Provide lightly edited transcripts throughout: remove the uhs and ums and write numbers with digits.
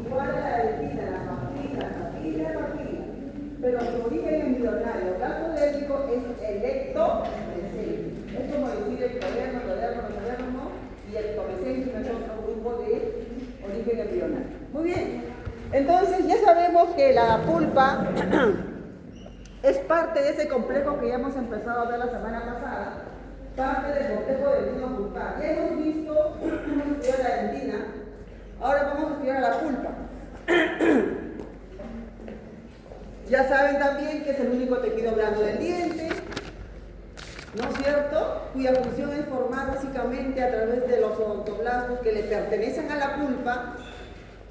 Igual a la delfina, papila. Pero su origen embrionario, gastrolético es electomesénquico. Es como decir ectodermo, y ectomesénquico es otro grupo de origen embrionario. Muy bien. Entonces ya sabemos que la pulpa es parte de ese complejo que ya hemos empezado a ver la semana pasada, parte del complejo dentino pulpar. Ya hemos visto, hemos estudiado la dentina, ahora vamos a estudiar la pulpa. Ya saben también que es el único tejido blando del diente, ¿no es cierto? Cuya función es formar básicamente a través de los odontoblastos que le pertenecen a la pulpa.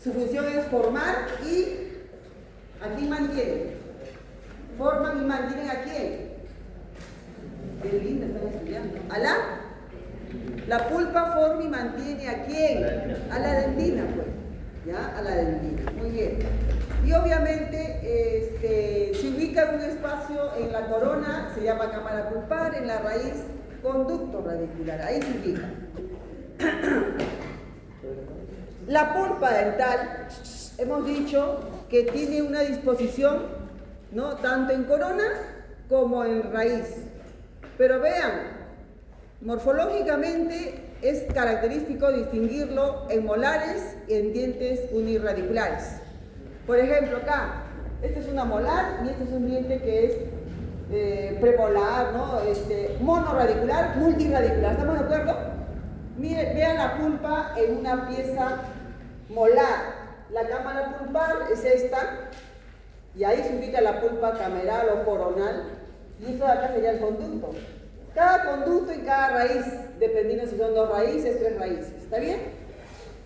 Su función es formar y ¿a quién mantienen? Forman y mantienen ¿a quién? Qué lindo están estudiando. ¿A la pulpa forma y mantiene ¿a quién? A la dentina, pues. ¿Ya? A la dentina. Muy bien. Y obviamente se ubica en un espacio en la corona, se llama cámara pulpar, en la raíz, conducto radicular. Ahí se ubica. La pulpa dental, hemos dicho que tiene una disposición, ¿no? Tanto en corona como en raíz. Pero vean, morfológicamente es característico distinguirlo en molares y en dientes unirradiculares. Por ejemplo, acá, este es una molar y este es un diente que es premolar, ¿no? Monoradicular, multiradicular. ¿Estamos de acuerdo? Miren, vean la pulpa en una pieza molar. La cámara pulpar es esta, y ahí se ubica la pulpa cameral o coronal, y esto de acá sería el conducto. Cada conducto y cada raíz, dependiendo si son 2 raíces, 3 raíces. ¿Está bien?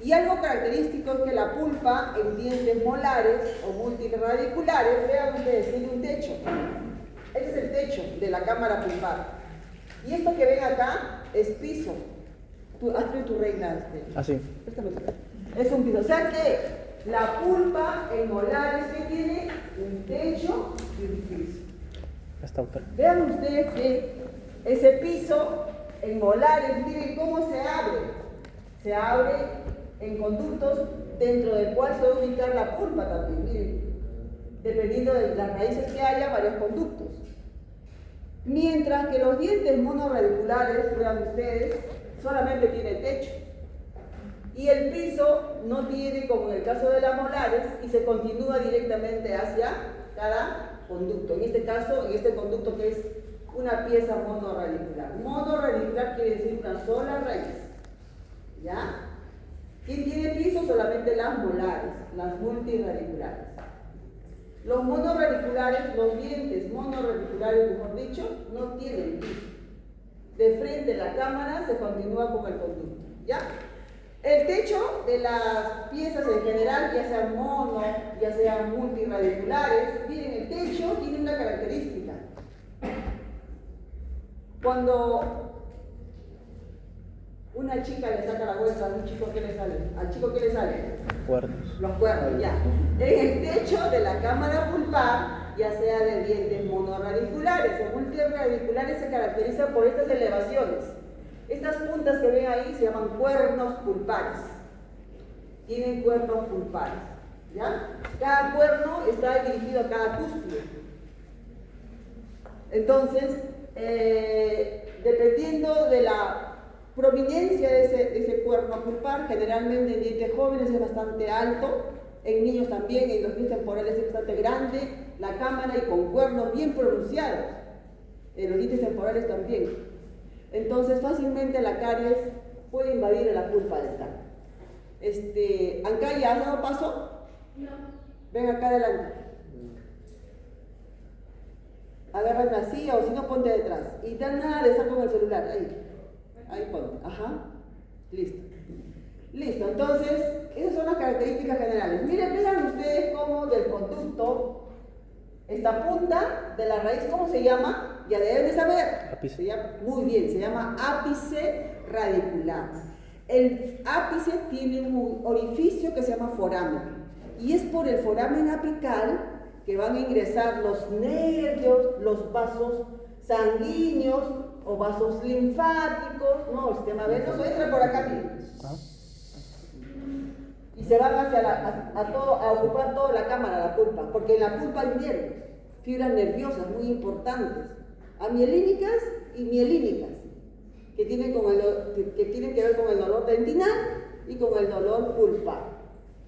Y algo característico es que la pulpa en dientes molares o multirradiculares, vean ustedes, tiene un techo. Este es el techo de la cámara pulpar. Y esto que ven acá es piso. Hazme tu regla. Así. Es un piso. O sea que la pulpa en molares que tiene un techo y un piso. Vean ustedes que ese piso en molares, miren cómo se abre. Se abre en conductos dentro del cual se va a ubicar la pulpa también, miren. Dependiendo de las raíces que haya, varios conductos. Mientras que los dientes monorradiculares, vean ustedes, solamente tiene techo. Y el piso no tiene, como en el caso de las molares, y se continúa directamente hacia cada conducto. En este caso, en este conducto que es una pieza monorradicular. Monorradicular quiere decir una sola raíz. ¿Ya? ¿Quién tiene piso? Solamente las molares, las multirradiculares. Los monorradiculares, los dientes monorradiculares, mejor dicho, no tienen piso. De frente a la cámara se continúa con el conducto. ¿Ya? El techo de las piezas en general, ya sean mono, ya sean multirradiculares, miren, el techo tiene una característica. Cuando una chica le saca la vuelta a un chico, ¿qué le sale? ¿Al chico qué le sale? Cuernos. Los cuernos, ya. En el techo de la cámara pulpar, ya sea de dientes monorradiculares o multirradiculares, se caracteriza por estas elevaciones. Estas puntas que ven ahí se llaman cuernos pulpares. Tienen cuernos pulpares, ¿ya? Cada cuerno está dirigido a cada cúspide. Entonces, dependiendo de la prominencia de ese cuerno pulpar, generalmente en dientes jóvenes es bastante alto, en niños también, en los dientes temporales es bastante grande, la cámara y con cuernos bien pronunciados, en los dientes temporales también. Entonces fácilmente la caries puede invadir la pulpa dental. ¿Acá ya has dado paso? No. Ven acá adelante. Agarran así o si no ponte detrás. Y dan nada de estar con el celular. Ahí ponte. Ajá. Listo. Listo. Entonces, esas son las características generales. Miren, vean ustedes cómo del conducto, esta punta de la raíz, ¿cómo se llama? Ya deben de saber. Ápice. Muy bien, se llama ápice radicular. El ápice tiene un orificio que se llama foramen. Y es por el foramen apical que van a ingresar los nervios, los vasos sanguíneos o vasos linfáticos, no, el sistema venoso entra por acá, miren. Y se van a ocupar toda la cámara, la pulpa, porque en la pulpa hay nervios, fibras nerviosas muy importantes, amielínicas y mielínicas, que tienen que ver con el dolor dentinal y con el dolor pulpar.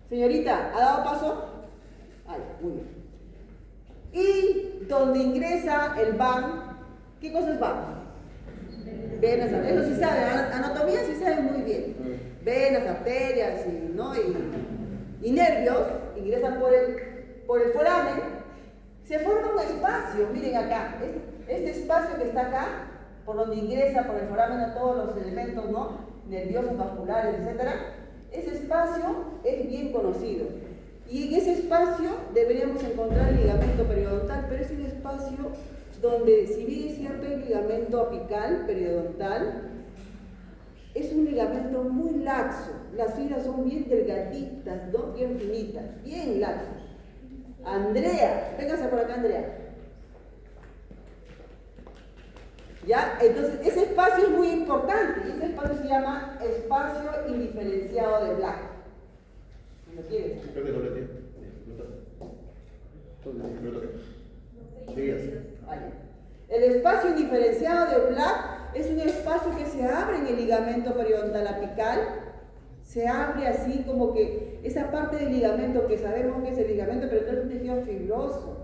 Señorita, ¿ha dado paso? Ay, muy bien. Y donde ingresa el VAN, ¿qué cosa es VAN? Venas, eso sí saben, anatomía sí saben muy bien. Venas, arterias y nervios ingresan por el foramen. Se forma un espacio, miren acá, este espacio que está acá, por donde ingresa por el foramen a todos los elementos, ¿no? Nerviosos, vasculares, etc. Ese espacio es bien conocido. Y en ese espacio deberíamos encontrar el ligamento periodontal, pero es un espacio donde, si bien es cierto, el ligamento apical, periodontal, es un ligamento muy laxo. Las fibras son bien delgaditas, ¿no? Bien finitas, bien laxos. Andrea, véngase por acá, Andrea. ¿Ya? Entonces, ese espacio es muy importante. Y ese espacio se llama espacio indiferenciado de Black. ¿Lo quieres? Creo que no lo tiene. El espacio indiferenciado de Black es un espacio que se abre en el ligamento periodontal apical. Se abre así como que esa parte del ligamento que sabemos que es el ligamento periodontal es un tejido fibroso.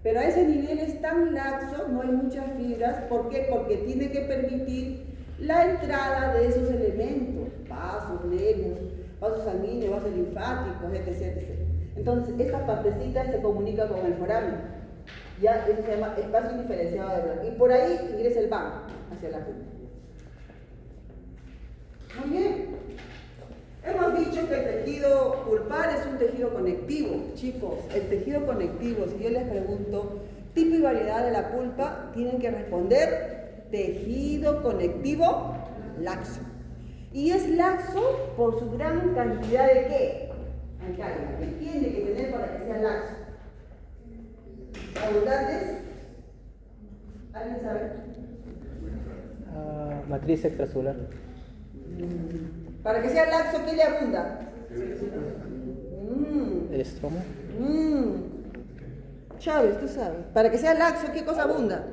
Pero a ese nivel es tan laxo, no hay muchas fibras. ¿Por qué? Porque tiene que permitir la entrada de esos elementos, vasos, nervios, vasos sanguíneos, vasos linfáticos, etc. Entonces, esta partecita se comunica con el foramen. Ya, eso se llama espacio indiferenciado de Black. Y por ahí ingresa el VAN hacia la punta. Muy bien. Hemos dicho que el tejido pulpar es un tejido conectivo. Chicos, el tejido conectivo, si yo les pregunto tipo y variedad de la pulpa, tienen que responder tejido conectivo laxo. Y es laxo por su gran cantidad de ¿qué? Alcalina. ¿Qué tiene que tener para que sea laxo? ¿Abundantes? ¿Alguien sabe? Matriz extracelular. Para que sea laxo, ¿qué le abunda? El estroma. Chávez, tú sabes. Para que sea laxo, ¿qué cosa abunda?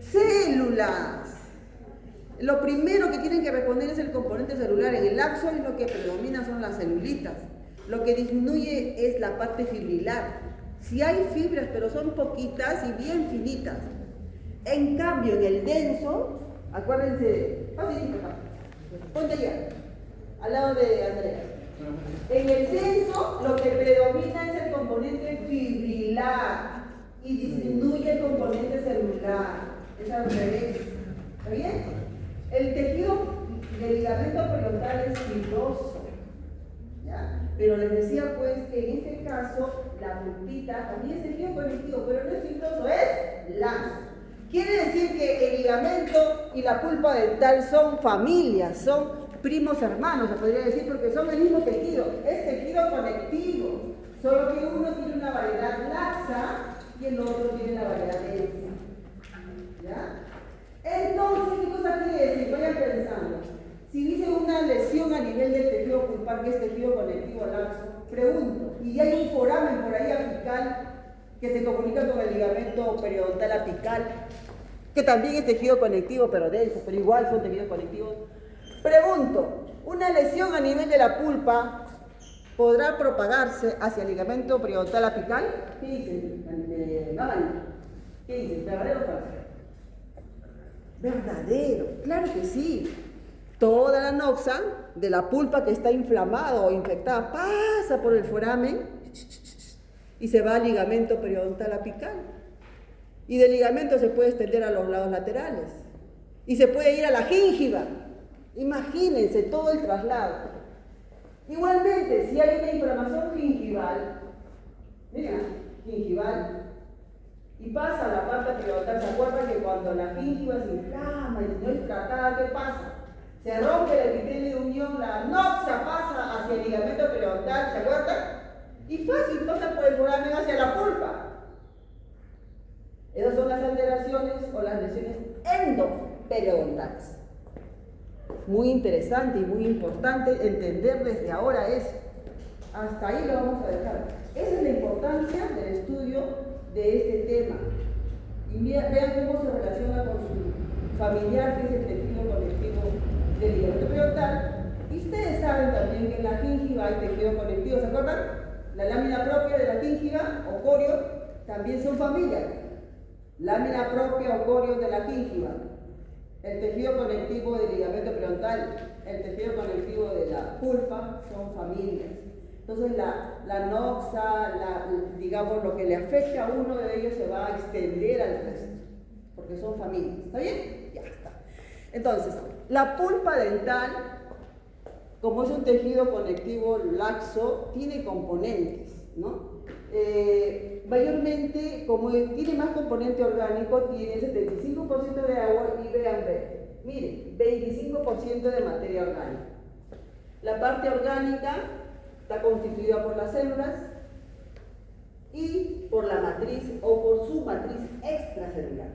Células. Lo primero que tienen que responder es el componente celular. En el laxo es lo que predomina son las celulitas. Lo que disminuye es la parte fibrilar. Si hay fibras, pero son poquitas y bien finitas. En cambio, en el denso, acuérdense, facilito, ponte ya, al lado de Andrea. En el denso, lo que predomina es el componente fibrilar y disminuye el componente celular. Es al revés. ¿Está bien? El tejido del ligamento periodontal es fibroso. ¿Ya? Pero les decía pues que en este caso la pulpita también es tejido conectivo, pero no es fibroso, es laxo. Quiere decir que el ligamento y la pulpa dental son familias, son primos hermanos, se podría decir, porque son el mismo tejido, es tejido conectivo, solo que uno tiene una variedad laxa y el otro tiene la variedad densa. ¿Ya? Entonces, ¿qué cosa quiere decir? Vayan pensando. Si dice una lesión a nivel del tejido pulpar, que es tejido conectivo laxo, pregunto, ¿y hay un foramen por ahí apical que se comunica con el ligamento periodontal apical, que también es tejido conectivo pero denso, pero igual son tejidos conectivos? Pregunto, ¿una lesión a nivel de la pulpa podrá propagarse hacia el ligamento periodontal apical? ¿Qué dicen? ¿Qué dicen? ¿Verdadero o falso? Verdadero, claro que sí. Toda la noxa de la pulpa que está inflamada o infectada pasa por el foramen y se va al ligamento periodontal apical. Y del ligamento se puede extender a los lados laterales. Y se puede ir a la gíngiva. Imagínense todo el traslado. Igualmente, si hay una inflamación gingival, mira, gingival, y pasa a la parte periodontal, ¿se acuerdan que cuando la gingiva se inflama y no es tratada, qué pasa? Se rompe el epitelio de unión, la noxa pasa hacia el ligamento periodontal, ¿se acuerdan? Y fácil pasa por el foramen hacia la pulpa. Esas son las alteraciones o las lesiones endoperiodontal. Muy interesante y muy importante entender desde ahora eso. Hasta ahí lo vamos a dejar. Esa es la importancia del estudio de este tema. Y vean cómo se relaciona con su familiar, que es el tejido conectivo del ligamento periodontal. Y ustedes saben también que en la gingiva hay tejido conectivo, ¿se acuerdan? La lámina propia de la gingiva o corio también son familias. Lámina propia o corio de la gingiva. El tejido conectivo del ligamento periodontal, el tejido conectivo de la pulpa son familias. Entonces la noxa, digamos, lo que le afecta a uno de ellos se va a extender al resto, porque son familias. ¿Está bien? Ya está. Entonces, la pulpa dental, como es un tejido conectivo laxo, tiene componentes, ¿no? Mayormente, como tiene más componente orgánico, tiene 75% de agua y vean, miren, 25% de materia orgánica. La parte orgánica está constituida por las células y por la matriz o por su matriz extracelular.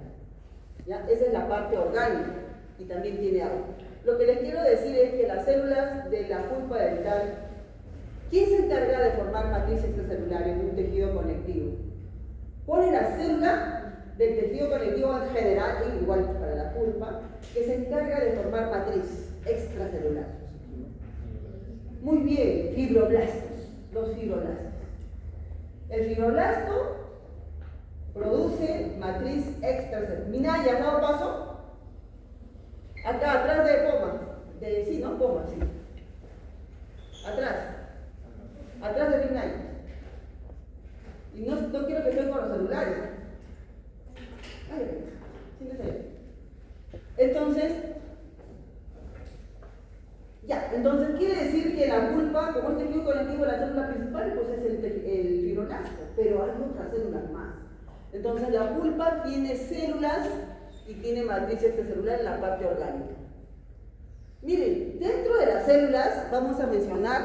¿Ya? Esa es la parte orgánica y también tiene agua. Lo que les quiero decir es que las células de la pulpa dental, ¿quién se encarga de formar matriz extracelular en un tejido conectivo? ¿Cuál es la célula del tejido conectivo en general, igual para la pulpa, que se encarga de formar matriz extracelular? Muy bien, fibroblastos, los fibroblastos. El fibroblasto produce matriz extracelular. Minaya, ¿has dado paso? Acá, atrás de poma. Sí, ¿no? Poma, sí. Atrás de Minaya. Y no quiero que estén con los celulares. Ay, siéntese ahí. Entonces, entonces quiere decir que la pulpa, como es tejido conectivo, la célula principal, pues es el fibroblasto, pero hay otras células más. Entonces la pulpa tiene células y tiene matriz extracelular en la parte orgánica. Miren, dentro de las células vamos a mencionar,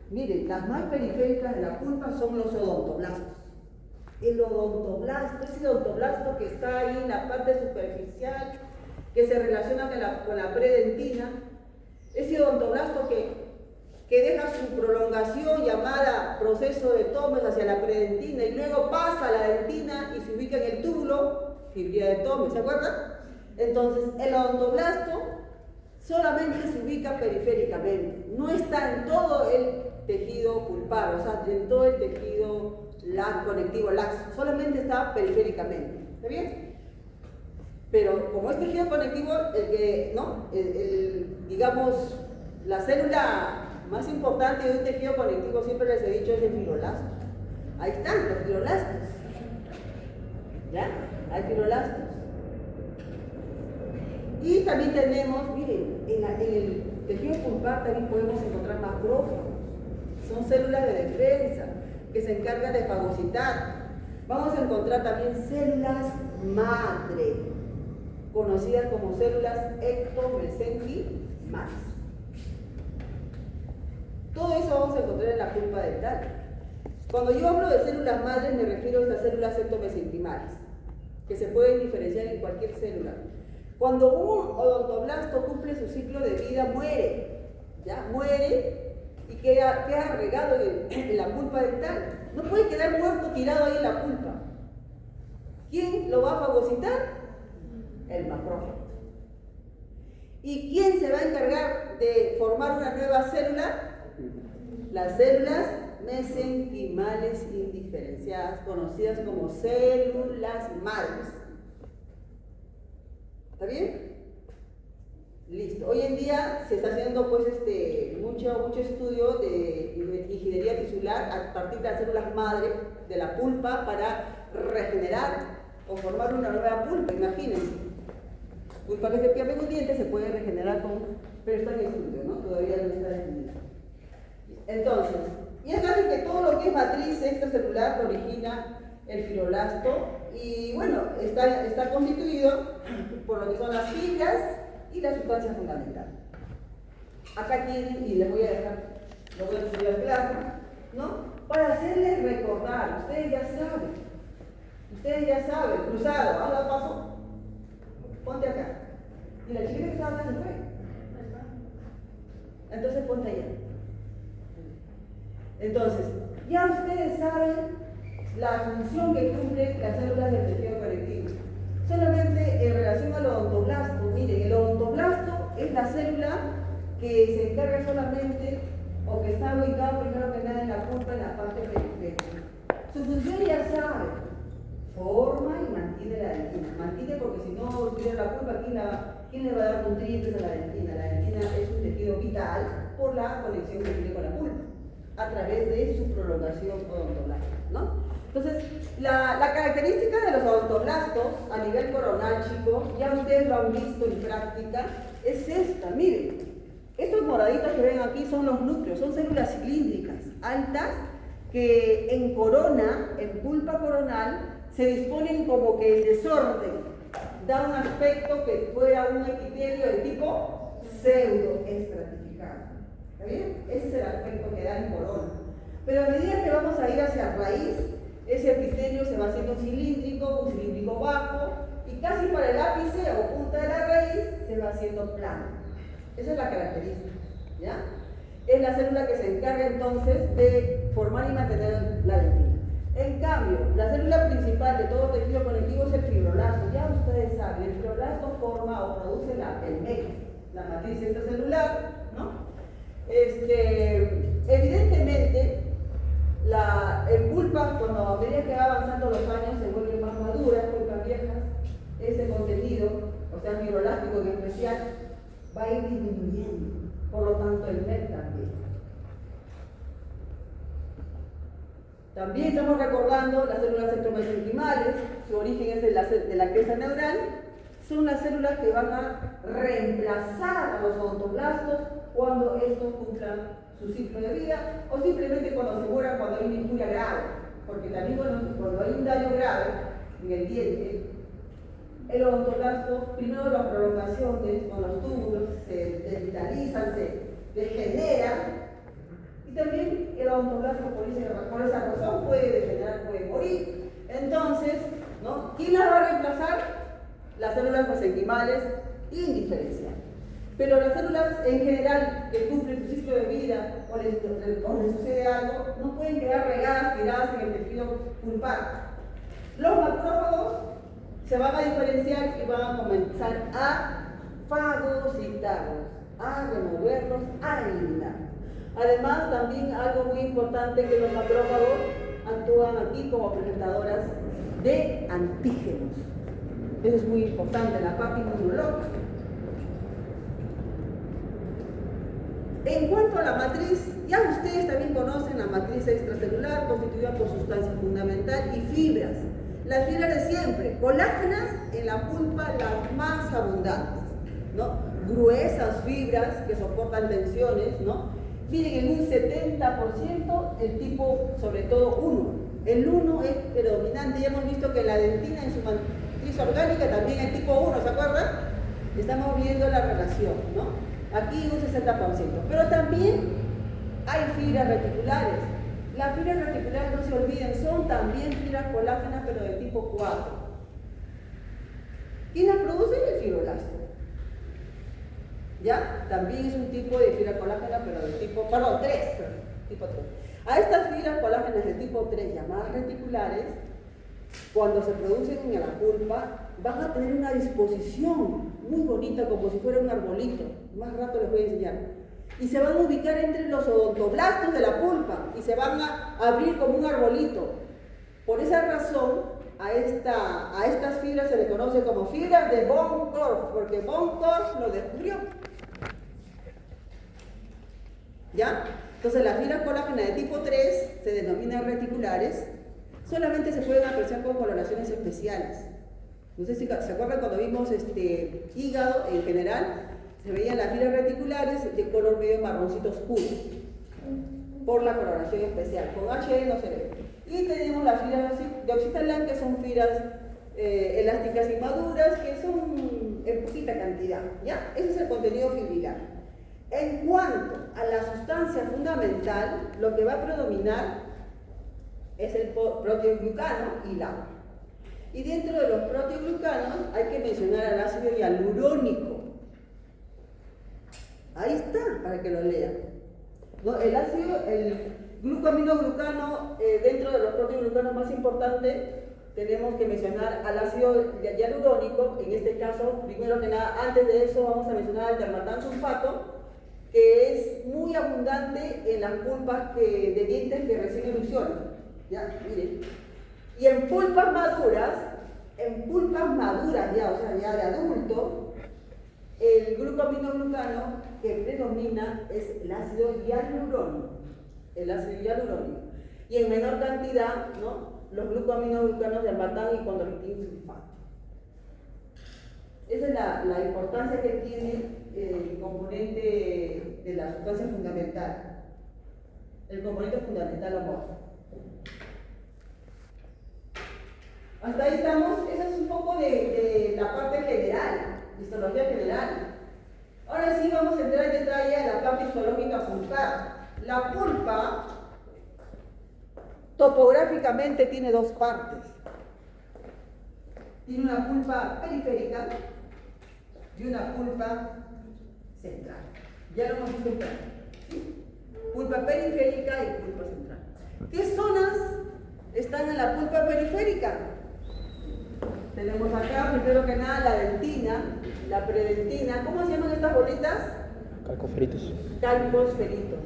miren, las más periféricas de la pulpa son los odontoblastos. El odontoblasto, ese odontoblasto que está ahí en la parte superficial, que se relaciona con la predentina, ese odontoblasto que deja su prolongación llamada proceso de Thomas hacia la predentina y luego pasa a la dentina y se ubica en el túbulo, fibría de Thomas, ¿se acuerdan? Entonces, el odontoblasto solamente se ubica periféricamente, no está en todo el tejido pulpar, o sea, en todo el tejido conectivo laxo, solamente está periféricamente, ¿está bien? Pero como es tejido conectivo, digamos, la célula más importante de un tejido conectivo, siempre les he dicho, es el fibroblasto. Ahí están los fibroblastos. ¿Ya? Hay fibroblastos. Y también tenemos, miren, en el tejido pulpar también podemos encontrar macrófagos. Son células de defensa que se encargan de fagocitar. Vamos a encontrar también células madre, conocidas como células ectomesenquimales. Todo eso vamos a encontrar en la pulpa dental. Cuando yo hablo de células madres, me refiero a estas células ectomesenquimales, que se pueden diferenciar en cualquier célula. Cuando un odontoblasto cumple su ciclo de vida, muere. ¿Ya? Muere y queda regado en la pulpa dental. No puede quedar muerto tirado ahí en la pulpa. ¿Quién lo va a fagocitar? El macrófago. ¿Y quién se va a encargar de formar una nueva célula? Las células mesenquimales indiferenciadas, conocidas como células madres. ¿Está bien? Listo. Hoy en día se está haciendo pues mucho estudio de ingeniería tisular a partir de las células madre de la pulpa para regenerar o formar una nueva pulpa, imagínense. Pulpa que se pierde un diente se puede regenerar pero está en estudio, ¿no? Todavía no está definido. Entonces, ya saben que todo lo que es matriz extracelular lo origina el fibroblasto y bueno, está constituido por lo que son las fibras y la sustancia fundamental. Acá tienen, y les voy a dejar, lo voy a estudiar claro, ¿no? Para hacerles recordar, ustedes ya saben. Ustedes ya saben, cruzado, haga paso, ponte acá. Y la chiquita que estaba acá se fue. Entonces ponte allá. Entonces, ya ustedes saben la función que cumplen las células del tejido conectivo. Solamente en relación al odontoblasto, miren, el odontoblasto es la célula que se encarga solamente, o que está ubicado primero que nada en la pulpa, en la parte periférica. Su función ya saben, forma y mantiene la dentina. Mantiene porque si no tuviera la pulpa, ¿quién le va a dar nutrientes a la dentina? La dentina es un tejido vital por la conexión que tiene con la pulpa, a través de su prolongación odontológica, ¿no? Entonces, la característica de los odontoblastos a nivel coronal, chicos, ya ustedes lo han visto en práctica, es esta, miren. Estos moraditos que ven aquí son los núcleos, son células cilíndricas, altas, que en corona, en pulpa coronal, se disponen como que en desorden. Da un aspecto que fuera un epitelio de tipo pseudoestratificado. ¿Está bien? Ese es el aspecto que da en corona. Pero a medida que vamos a ir hacia raíz, ese epitelio se va haciendo un cilíndrico bajo, y casi para el ápice o punta de la raíz se va haciendo plano. Esa es la característica, ¿ya? Es la célula que se encarga entonces de formar y mantener la dentina. En cambio, la célula principal de todo tejido conectivo es el fibroblasto. Ya ustedes saben, el fibroblasto forma o produce el MEC, la matriz extracelular, ¿no? Evidentemente, en pulpa, cuando a medida que va avanzando los años, se vuelven más maduras, pulpas viejas, ese contenido, o sea, fibroelástico en especial, va a ir disminuyendo. Por lo tanto, el MEC también. También estamos recordando las células centromesenquimales, su origen es de la cresta neural. Son las células que van a reemplazar a los odontoblastos cuando estos cumplan su ciclo de vida, o simplemente cuando se mueran cuando hay una injuria grave, porque también cuando hay un daño grave en el diente, el odontoblasto, primero las prolongaciones con los túbulos se desvitalizan, se degeneran, y también el odontoblasto por esa razón puede degenerar, puede morir. Entonces, ¿no? ¿Quién las va a reemplazar? Las células mesenquimales indiferenciales. Pero las células en general que cumplen su ciclo de vida o les sucede algo, no pueden quedar regadas, tiradas en el tejido pulpar. Los macrófagos se van a diferenciar y van a comenzar a fagocitarlos, a removerlos, a eliminar. Además, también algo muy importante, que los macrófagos actúan aquí como presentadoras de antígenos. Eso es muy importante, la parte inmunológica. En cuanto a la matriz, ya ustedes también conocen la matriz extracelular, constituida por sustancia fundamental y fibras. Las fibras de siempre, colágenas en la pulpa las más abundantes, ¿no? Gruesas fibras que soportan tensiones, ¿no? Miren, en un 70% el tipo, sobre todo 1. El 1 es predominante, ya hemos visto que la dentina en su matriz orgánica también el tipo 1, ¿se acuerdan? Estamos viendo la relación, ¿no? Aquí un 60%. Pero también hay fibras reticulares. Las fibras reticulares, no se olviden, son también fibras colágenas, pero de tipo 4. ¿Quién las produce? El fibroblasto. ¿Ya? También es un tipo de fibra colágena, pero de tipo, perdón, 3, tipo 3. A estas fibras colágenas de tipo 3, llamadas reticulares, cuando se producen en la pulpa, van a tener una disposición muy bonita, como si fuera un arbolito. Más rato les voy a enseñar. Y se van a ubicar entre los odontoblastos de la pulpa y se van a abrir como un arbolito. Por esa razón, a estas fibras se le conoce como fibras de von Korff, porque von Korff lo descubrió. ¿Ya? Entonces las fibras colágenas de tipo 3 se denominan reticulares. Solamente se pueden apreciar con coloraciones especiales. No sé si se acuerdan cuando vimos hígado en general, se veían las fibras reticulares de color medio marroncito oscuro, por la coloración especial. Con HE no se ve. Y tenemos las fibras de oxitalán, que son fibras elásticas y maduras, que son en poquita cantidad, ¿ya? Ese es el contenido fibrilar. En cuanto a la sustancia fundamental, lo que va a predominar es el proteoglucano y el agua. Y dentro de los proteoglucanos hay que mencionar al ácido hialurónico. Ahí está, para que lo lean. ¿No? El glucoaminoglucano, dentro de los proteoglucanos más importantes, tenemos que mencionar al ácido hialurónico. En este caso, primero que nada, antes de eso vamos a mencionar al dermatansulfato, que es muy abundante en las pulpas de dientes que recién erosionan. ¿Ya? Miren. Y en pulpas maduras ya, o sea, ya de adulto, el glucoaminoglucano que predomina es el ácido hialurónico. Y en menor cantidad, ¿no?, los glucoaminoglucanos de albatán y condroitin sulfato. Esa es la importancia que tiene el componente de la sustancia fundamental. El componente fundamental amorfo. Hasta ahí estamos. Esa es un poco de la parte general, histología general. Ahora sí vamos a entrar en detalle a la parte histológica pulpar. La pulpa topográficamente tiene dos partes. Tiene una pulpa periférica y una pulpa central. Ya lo hemos visto en clase, ¿sí? Pulpa periférica y pulpa central. ¿Qué zonas están en la pulpa periférica? Tenemos acá, primero que nada, la dentina, la predentina. ¿Cómo se llaman estas bolitas? Calcoferitos. Calcoferitos.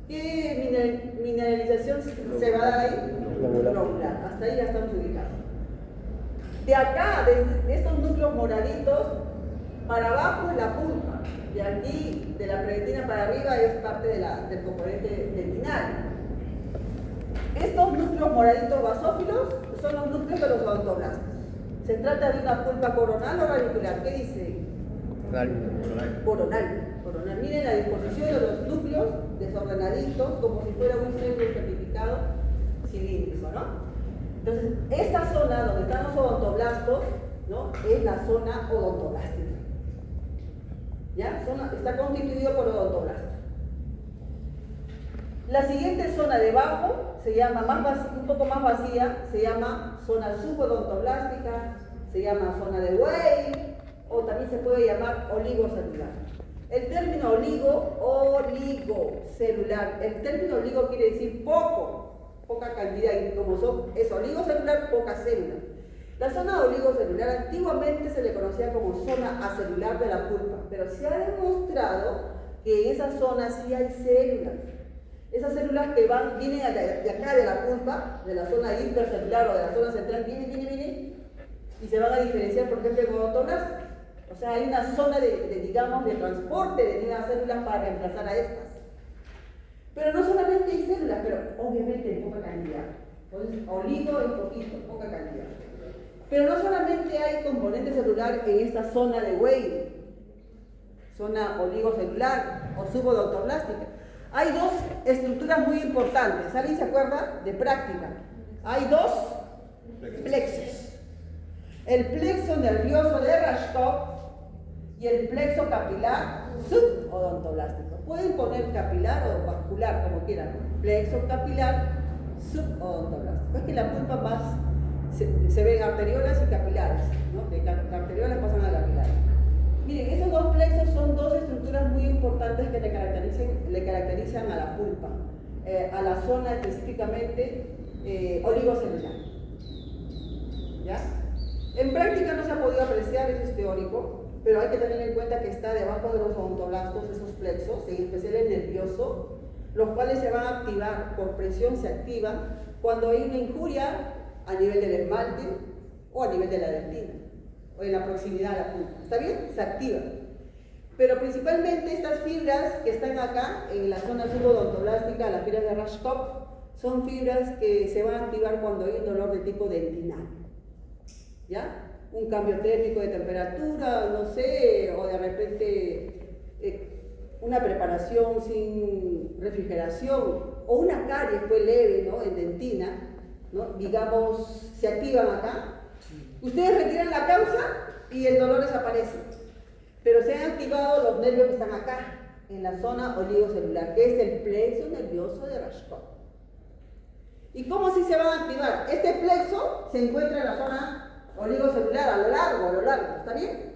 ¿Qué mineralización se va a dar ahí? Globular. Hasta ahí ya estamos ubicados. De acá, de estos núcleos moraditos, para abajo es la pulpa. De aquí, de la predentina para arriba, es parte del componente dentinal. Estos núcleos moraditos basófilos son los núcleos de los odontoblastos. Se trata de una pulpa coronal o radicular. ¿Qué dice? Coronal. Miren la disposición de los núcleos desordenaditos, como si fuera un centro certificado cilíndrico, ¿no? Entonces, esta zona donde están los odontoblastos, ¿no?, es la zona odontoblástica. ¿Ya? Está constituido por odontoblastos. La siguiente zona debajo se llama un poco más vacía, se llama zona subodontoblastica, se llama zona de Weil, o también se puede llamar oligocelular. El término oligocelular, el término oligo quiere decir poca cantidad, y como es oligocelular, poca célula. La zona oligocelular antiguamente se le conocía como zona acelular de la pulpa, pero se ha demostrado que en esa zona sí hay células. Esas células que vienen de acá de la pulpa, de la zona intercelular o de la zona central, vienen y se van a diferenciar, por ejemplo, en odontoblast. O sea, hay una zona digamos, de transporte de nuevas células para reemplazar a estas. Pero no solamente hay células, pero obviamente en poca cantidad. Entonces, oligo es poquito, poca cantidad. Pero no solamente hay componente celular en esta zona de Weil, zona oligocelular o subodontoblastica. Hay dos estructuras muy importantes. ¿Alguien se acuerda de práctica? Hay dos plexos. El plexo nervioso de Rashkov y el plexo capilar subodontoblástico. Pueden poner capilar o vascular, como quieran. Plexo capilar subodontoblástico. Es que la pulpa más se ven arteriolas y capilares, ¿no? De arteriolas pasan a capilares. Miren, esos dos plexos son dos estructuras muy importantes que le caracterizan a la pulpa, a la zona específicamente oligocelular. ¿Ya? En práctica no se ha podido apreciar, eso es teórico, pero hay que tener en cuenta que está debajo de los odontoblastos esos plexos, en especial el nervioso, los cuales se van a activar, por presión se activan cuando hay una injuria a nivel del esmalte o a nivel de la dentina, o en la proximidad a la pulpa. ¿Está bien? Se activan. Pero principalmente estas fibras que están acá, en la zona subodontoblastica, las fibras de Rashkov, son fibras que se van a activar cuando hay un dolor de tipo dentinal. ¿Ya? Un cambio térmico de temperatura, no sé, o de repente una preparación sin refrigeración, o una caries pues leve, ¿no?, en dentina, ¿no? Digamos, se activan acá. Ustedes retiran la causa y el dolor desaparece. Pero se han activado los nervios que están acá, en la zona oligocelular, que es el plexo nervioso de Rashkov. ¿Y cómo así se van a activar? Este plexo se encuentra en la zona oligocelular, a lo largo, ¿está bien?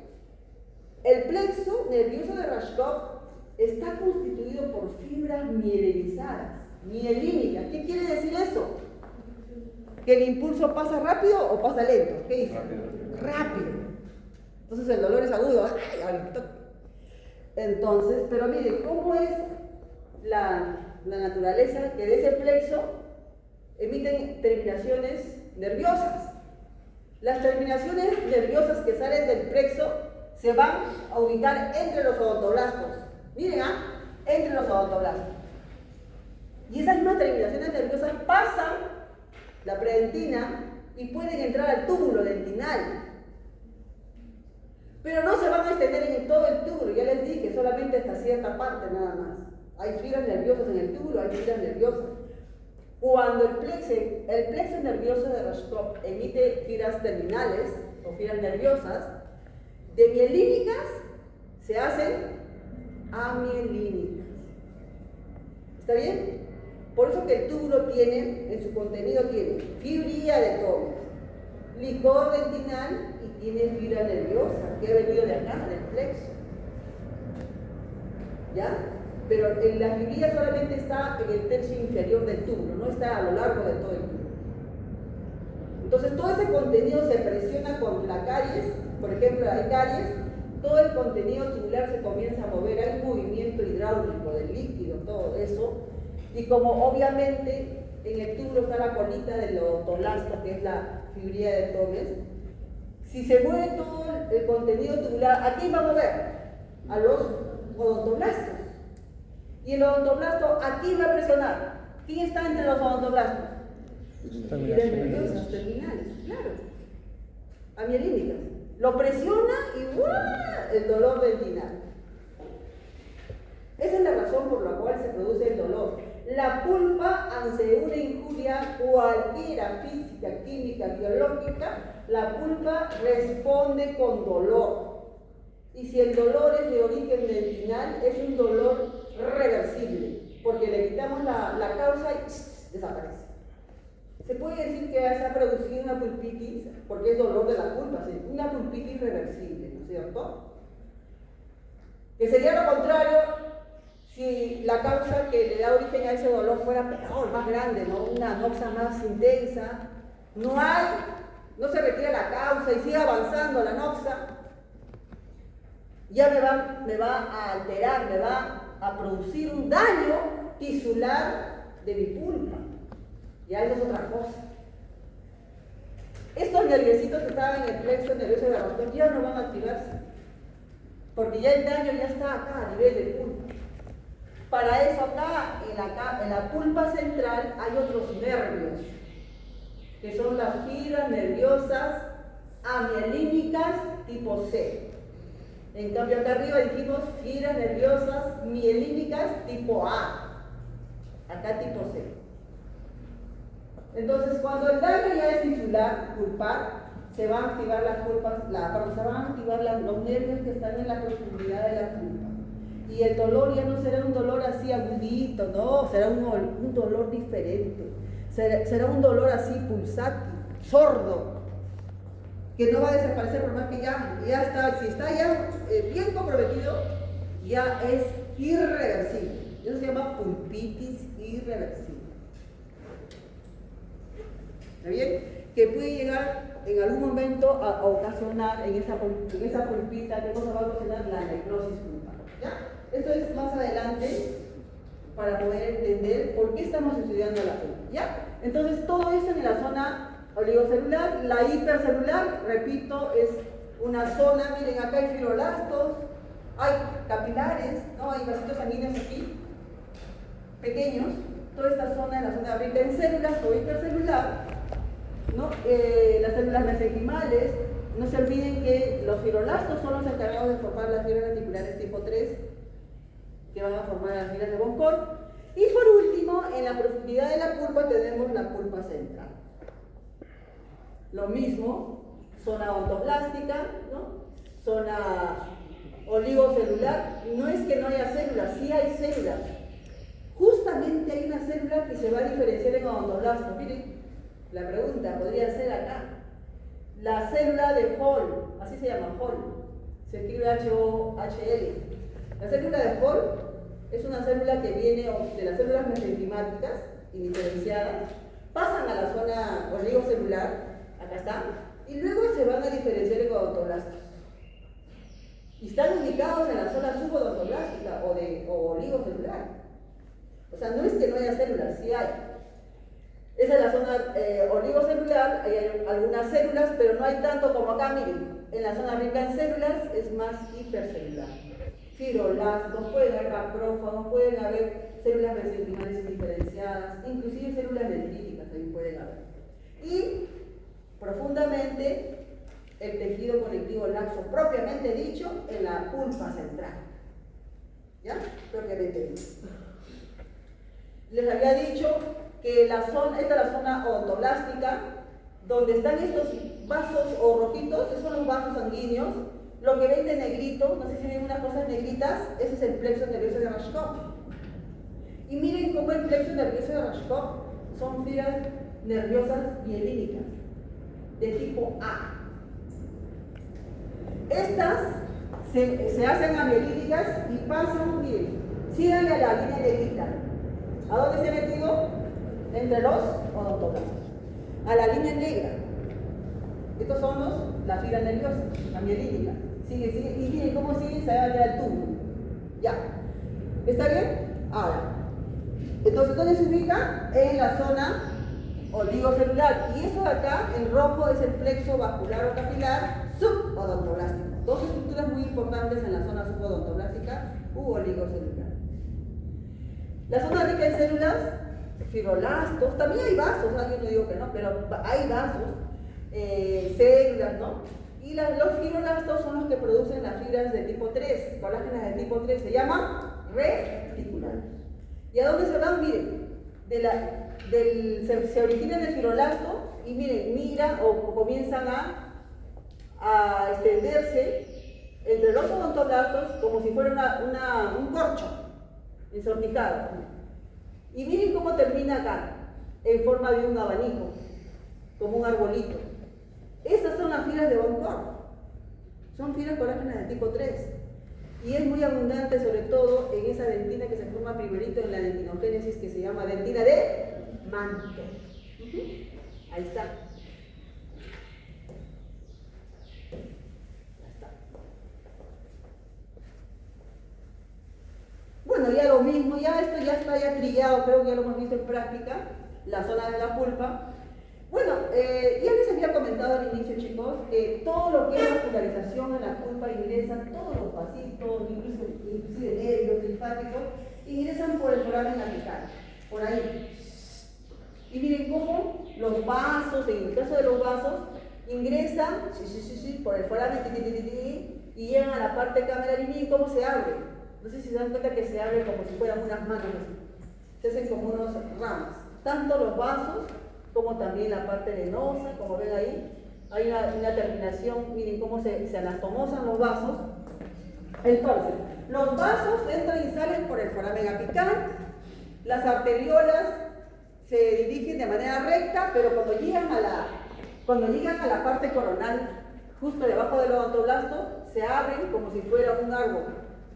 El plexo nervioso de Rashkov está constituido por fibras mielinizadas, mielínicas. ¿Qué quiere decir eso? ¿Que el impulso pasa rápido o pasa lento? ¿Qué dice? Rápido. Entonces el dolor es agudo. ¡Ay! Entonces, pero mire, ¿cómo es la naturaleza? Que de ese plexo emiten terminaciones nerviosas. Las terminaciones nerviosas que salen del plexo se van a ubicar entre los odontoblastos. Miren, entre los odontoblastos. Y esas mismas terminaciones nerviosas pasan la predentina y pueden entrar al túbulo dentinal. Pero no se van a extender en todo el túbulo, ya les dije, solamente hasta cierta parte nada más. Hay fibras nerviosas en el túbulo, hay fibras nerviosas. Cuando el plexo nervioso de Rashkov emite fibras terminales o fibras nerviosas, de mielínicas se hacen amielínicas. ¿Está bien? Por eso que el túbulo tiene, en su contenido tiene fibría de Thomas, licor dentinal y tiene fibra nerviosa, que ha venido de acá, del plexo. ¿Ya? Pero la fibría solamente está en el tercio inferior del túbulo, no está a lo largo de todo el túbulo. Entonces todo ese contenido se presiona con la caries, por ejemplo hay caries, todo el contenido tubular se comienza a mover, hay un movimiento hidráulico del líquido, todo eso, y como obviamente en el túbulo está la colita del odontoblasto, que es la fibría de Thomas, si se mueve todo el contenido tubular, ¿a quién va a mover? A los odontoblastos. Y el odontoblasto, ¿a quién va a presionar? ¿Quién está entre los odontoblastos? Fibras nerviosas terminales, claro. Amielínicas. Lo presiona y ¡uah! El dolor dentinal. Esa es la razón por la cual se produce el dolor. La pulpa ante una injuria cualquiera, física, química, biológica, la pulpa responde con dolor. Y si el dolor es de origen dentinal, es un dolor reversible, porque le quitamos la causa y desaparece. Se puede decir que se ha producido una pulpitis, porque es dolor de la pulpa, ¿sí? Una pulpitis reversible, ¿no es cierto? Que sería lo contrario si la causa que le da origen a ese dolor fuera peor, más grande, ¿no? Una noxa más intensa. No se retira la causa y sigue avanzando la noxa. Ya me va a alterar, me va a producir un daño tisular de mi pulpa. Ya eso es otra cosa. Estos nerviositos que estaban en el plexo nervioso de Rashkov ya no van a activarse, porque ya el daño ya está acá a nivel de pulpa. Para eso acá en la pulpa central hay otros nervios, que son las fibras nerviosas amielínicas tipo C. En cambio acá arriba dijimos fibras nerviosas mielínicas tipo A. Acá tipo C. Entonces cuando el daño ya es tisular, pulpar, se van a activar las pulpas, se van a activar los nervios que están en la profundidad de la pulpa. Y el dolor ya no será un dolor así agudito, no, será un dolor diferente. Será un dolor así pulsátil, sordo, que no va a desaparecer por más que ya está, si está ya bien comprometido, ya es irreversible. Eso se llama pulpitis irreversible. ¿Está bien? Que puede llegar en algún momento a ocasionar en esa pulpita, ¿qué cosa va a ocasionar? La necrosis pulpar. ¿Ya? Esto es más adelante para poder entender por qué estamos estudiando la pulpa. ¿Ya? Entonces todo esto en la zona oligocelular, la hipercelular, repito, es una zona, miren acá hay fibroblastos, hay capilares, ¿no? Hay vasitos sanguíneos aquí, pequeños, toda esta zona es la zona rica en células o hipercelular, ¿no? Las células mesenquimales, no se olviden que los fibroblastos son los encargados de formar las fibras reticulares tipo 3, que van a formar las fibras de von Koch. Y por último, en la profundidad de la pulpa tenemos la pulpa central. Lo mismo, zona odontoblástica, ¿no? Zona oligocelular. No es que no haya células, sí hay células. Justamente hay una célula que se va a diferenciar en odontoblasto. Miren, la pregunta podría ser acá. la célula de Hall, así se llama Hall, se escribe H-O-H-L. La célula de Hall es una célula que viene de las células mesenquimáticas indiferenciadas, pasan a la zona oligocelular, acá está, y luego se van a diferenciar en odontoblastos. Y están ubicados en la zona subodontolástica o oligocelular. O sea, no es que no haya células, sí hay. Esa es la zona oligocelular, hay algunas células, pero no hay tanto como acá, miren. En la zona rica en células es más hipercelular. Fibroblastos, pueden haber macrófagos, pueden haber células mesenquimales indiferenciadas, inclusive células dendríticas también pueden haber. Y profundamente el tejido conectivo laxo, propiamente dicho, en la pulpa central. ¿Ya? Propiamente dicho. Les había dicho que esta es la zona odontoblástica, donde están estos vasos o rojitos, esos son los vasos sanguíneos. Lo que ven de negrito, no sé si ven unas cosas negritas, ese es el plexo nervioso de Rashkov. Y miren cómo el plexo nervioso de Rashkov son fibras nerviosas mielínicas, de tipo A. Estas se hacen amielíticas y pasan, miren, síganle a la línea negrita. ¿A dónde se ha metido? Entre los odontoblastos. A la línea negra. Estos son las fibras nerviosas, la mielítica. Sigue, y miren cómo sigue, se va a ver al tubo. Ya. ¿Está bien? Ahora. Entonces, ¿dónde se ubica? En la zona oligocelular. Y eso de acá, en rojo, es el plexo vascular o capilar subodontoblástico. Dos estructuras muy importantes en la zona subodontoblastica u oligocelular. La zona rica en células, fibroblastos, también hay vasos, ¿no? Yo no digo que no, pero hay vasos, células, ¿no? Y los fibroblastos son los que producen las fibras de tipo 3, colágenas de tipo 3, se llaman reticulares. ¿Y a dónde se van? Miren, se originan del fibroblasto y miren, migran o comienzan a extenderse entre los odontoblastos como si fuera un corcho ensortijado. Y miren cómo termina acá, en forma de un abanico, como un arbolito. Estas son las fibras de Von Korff. Son fibras colágenas de tipo 3. Y es muy abundante, sobre todo, en esa dentina que se forma primerito en la dentinogénesis, que se llama dentina de manto. Ahí está. Bueno, ya lo mismo, ya esto ya está ya trillado, creo que ya lo hemos visto en práctica, la zona de la pulpa. Bueno, ya les había comentado al inicio, chicos, que todo lo que es vascularización en la pulpa ingresa, todos los vasitos, inclusive nervios, linfáticos, ingresan por el foramen apical, por ahí. Y miren cómo los vasos, en el caso de los vasos, ingresan por el foramen y llegan a la parte cameral y miren cómo se abre. No sé si se dan cuenta que se abre como si fueran unas manos así. Se hacen como unos ramas. Tanto los vasos como también la parte venosa, como ven ahí. Hay una terminación, miren cómo se anastomosan los vasos. Entonces, los vasos entran y salen por el foramen apical. Las arteriolas se dirigen de manera recta, pero cuando llegan a la parte coronal, justo debajo del odontoblasto, se abren como si fuera un árbol,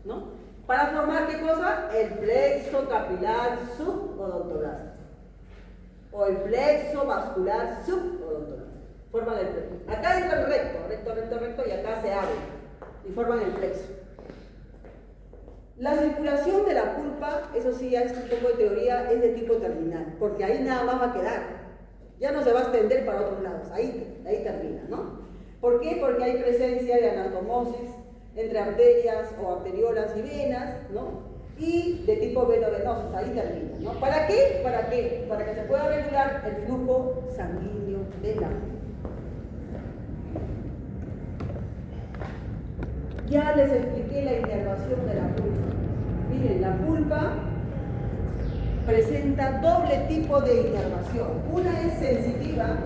¿no? Para formar, ¿qué cosa? El plexo capilar subodontoblástico o el plexo vascular subodontoblástico. Forman el plexo. Acá entra el recto, y acá se abre y forman el plexo. La circulación de la pulpa, eso sí, ya es un poco de teoría, es de tipo terminal, porque ahí nada más va a quedar. Ya no se va a extender para otros lados, ahí termina, ¿no? ¿Por qué? Porque hay presencia de anastomosis entre arterias o arteriolas y venas, ¿no? Y de tipo venovenosos, ahí termina, ¿no? ¿Para qué? ¿Para qué? Para que se pueda regular el flujo sanguíneo de la pulpa. Ya les expliqué la inervación de la pulpa. Miren, la pulpa presenta doble tipo de inervación. Una es sensitiva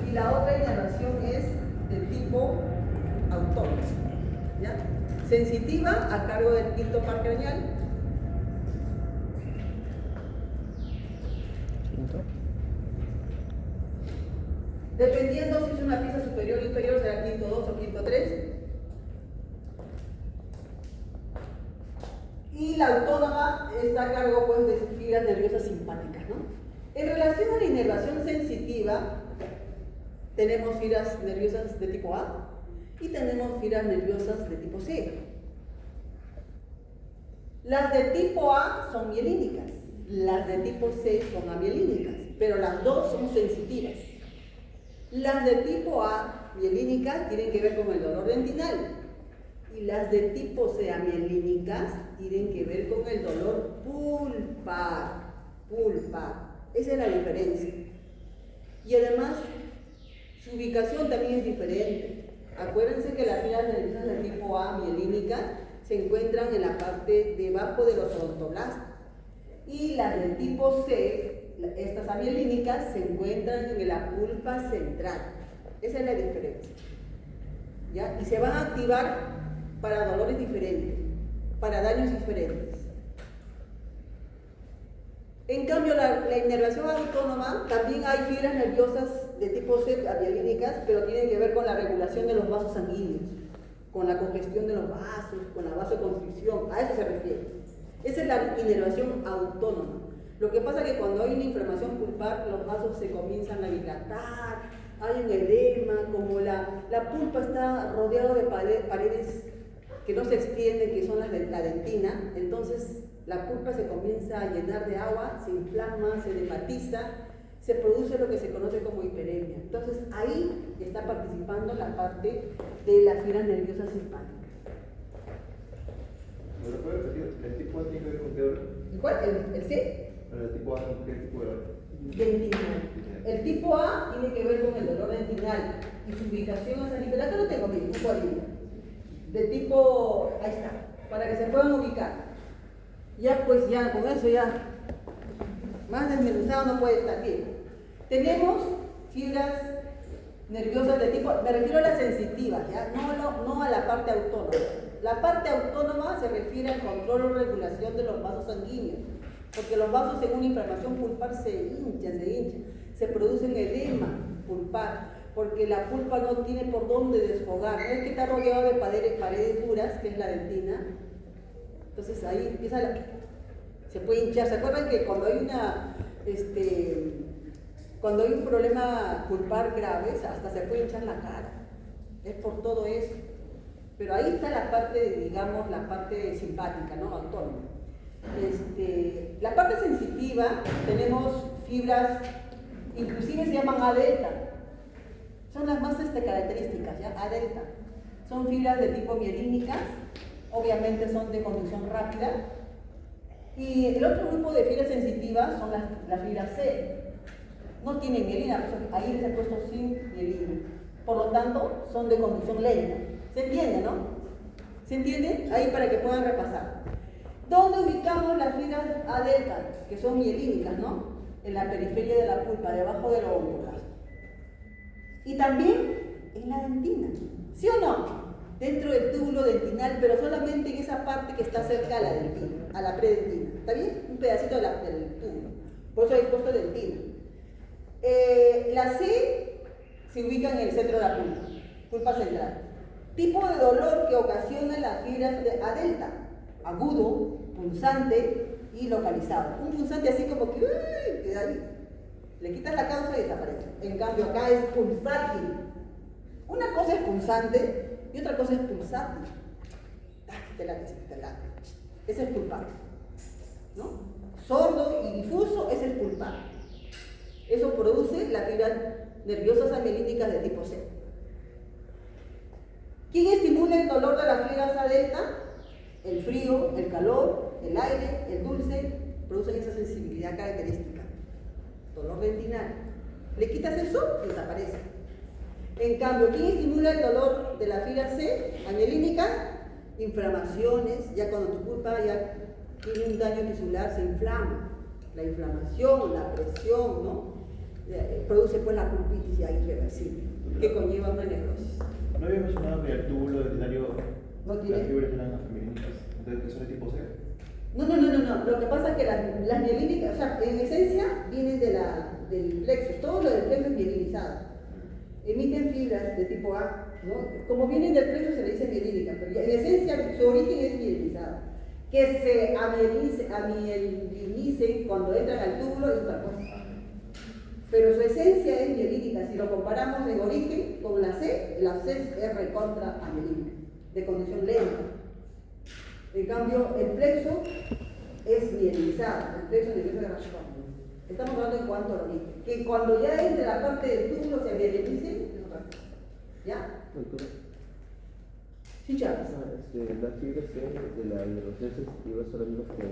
y la otra inervación es de tipo autónomo. ¿Ya? Sensitiva a cargo del quinto par craneal. Dependiendo si es una pieza superior o inferior, será quinto 2 o quinto 3. Y la autónoma está a cargo pues, de fibras nerviosas simpáticas, ¿no? En relación a la inervación sensitiva, tenemos fibras nerviosas de tipo A y tenemos fibras nerviosas de tipo C. Las de tipo A son mielínicas, las de tipo C son amielínicas, pero las dos son sensitivas. Las de tipo A, mielínicas, tienen que ver con el dolor dentinal, y las de tipo C, amielínicas, tienen que ver con el dolor pulpar. Esa es la diferencia. Y además, su ubicación también es diferente. Acuérdense que las fibras nerviosas de tipo A, mielínicas, se encuentran en la parte debajo de los odontoblastos. Y las de tipo C, estas amielínicas, se encuentran en la pulpa central. Esa es la diferencia. ¿Ya? Y se van a activar para dolores diferentes, para daños diferentes. En cambio, la inervación autónoma, también hay fibras nerviosas de tipo C, amielínicas, pero tienen que ver con la regulación de los vasos sanguíneos, con la congestión de los vasos, con la vasoconstricción, a eso se refiere. Esa es la inervación autónoma. Lo que pasa es que cuando hay una inflamación pulpar, los vasos se comienzan a dilatar, hay un edema, como la pulpa está rodeada de paredes que no se extienden, que son las de la dentina, entonces la pulpa se comienza a llenar de agua, se inflama, se edematiza, se produce lo que se conoce como hiperemia. Entonces ahí está participando la parte de las fibras nerviosas simpáticas. ¿Me lo puedes repetir? ¿El tipo A tiene que ver con qué dolor? ¿Cuál? ¿El C? ¿El tipo A con qué tipo de dolor? Dentinal. El tipo A tiene que ver con el dolor dentinal y su ubicación es a nivel, acá lo tengo, miren, un cuadrito. De tipo, ahí está, para que se puedan ubicar. Ya pues ya, con eso ya, más desmenuzado no puede estar bien. Tenemos fibras nerviosas de tipo, me refiero a las sensitivas, ¿ya? No a la parte autónoma. La parte autónoma se refiere al control o regulación de los vasos sanguíneos, porque los vasos en una inflamación pulpar se hinchan, se producen edema pulpar, porque la pulpa no tiene por dónde desfogar, no es que está rodeado de paredes duras, que es la dentina, entonces ahí empieza se puede hinchar. ¿Se acuerdan que cuando hay cuando hay un problema pulpar grave, hasta se puede hinchar la cara? Es por todo eso. Pero ahí está la parte, digamos, la parte simpática, ¿no? Autónoma. La parte sensitiva, tenemos fibras, inclusive se llaman A delta. Son las más características, ¿ya? A delta. Son fibras de tipo mielínicas, obviamente son de conducción rápida. Y el otro grupo de fibras sensitivas son las fibras C. No tienen mielina, ahí les he puesto sin mielina. Por lo tanto, son de conducción lenta. ¿Se entiende, no? ¿Se entiende? Ahí para que puedan repasar. ¿Dónde ubicamos las fibras A delta, que son mielínicas, ¿no? En la periferia de la pulpa, debajo del odontoblasto. Y también en la dentina. ¿Sí o no? Dentro del túbulo dentinal, pero solamente en esa parte que está cerca a la dentina, a la predentina. ¿Está bien? Un pedacito del túbulo. Por eso hay puesto dentina. La C se ubica en el centro de la pulpa central. Tipo de dolor que ocasiona las fibras de A delta: agudo, punzante y localizado. Un punzante así como que queda ahí. Le quitas la causa y desaparece. En cambio acá es pulsátil. Una cosa es punzante y otra cosa es pulsátil. Te late. Ese es pulpar, ¿no? Sordo y difuso es el pulpar. Eso produce las fibras nerviosas amielíticas de tipo C. ¿Quién estimula el dolor de las fibras A delta? El frío, el calor, el aire, el dulce, producen esa sensibilidad característica. Dolor dentinal. Le quitas eso y desaparece. En cambio, ¿quién estimula el dolor de la fibra C amielínica? Inflamaciones. Ya cuando tu pulpa ya tiene un daño tisular, se inflama. La inflamación, la presión, ¿no? Produce pues la pulpitis ya irreversible, que conlleva una necrosis. ¿No había mencionado que el túbulo dentinario, ¿No tiene? las fibras eran amielínicas? Entonces, ¿que son de tipo C? No. Lo que pasa es que las mielínicas, o sea, en esencia vienen del plexo. Todo lo del plexo es mielinizado. emiten fibras de tipo A, ¿no? Como vienen del plexo se le dice mielínica, pero en esencia su origen es mielinizado. Que se amielicen cuando entran al túbulo es otra cosa. Pero su esencia es mielínica. Si lo comparamos en origen con la C es recontra amielínica, de conducción lenta. En cambio, el plexo es mielinizado, el plexo nervioso de Rashkov. Estamos hablando en cuanto al origen. Que cuando ya entre la parte del túbulo se amielice, es otra cosa. ¿Ya? Sí, Chávez. La fibra C de la inervación sensitiva son las mismas que la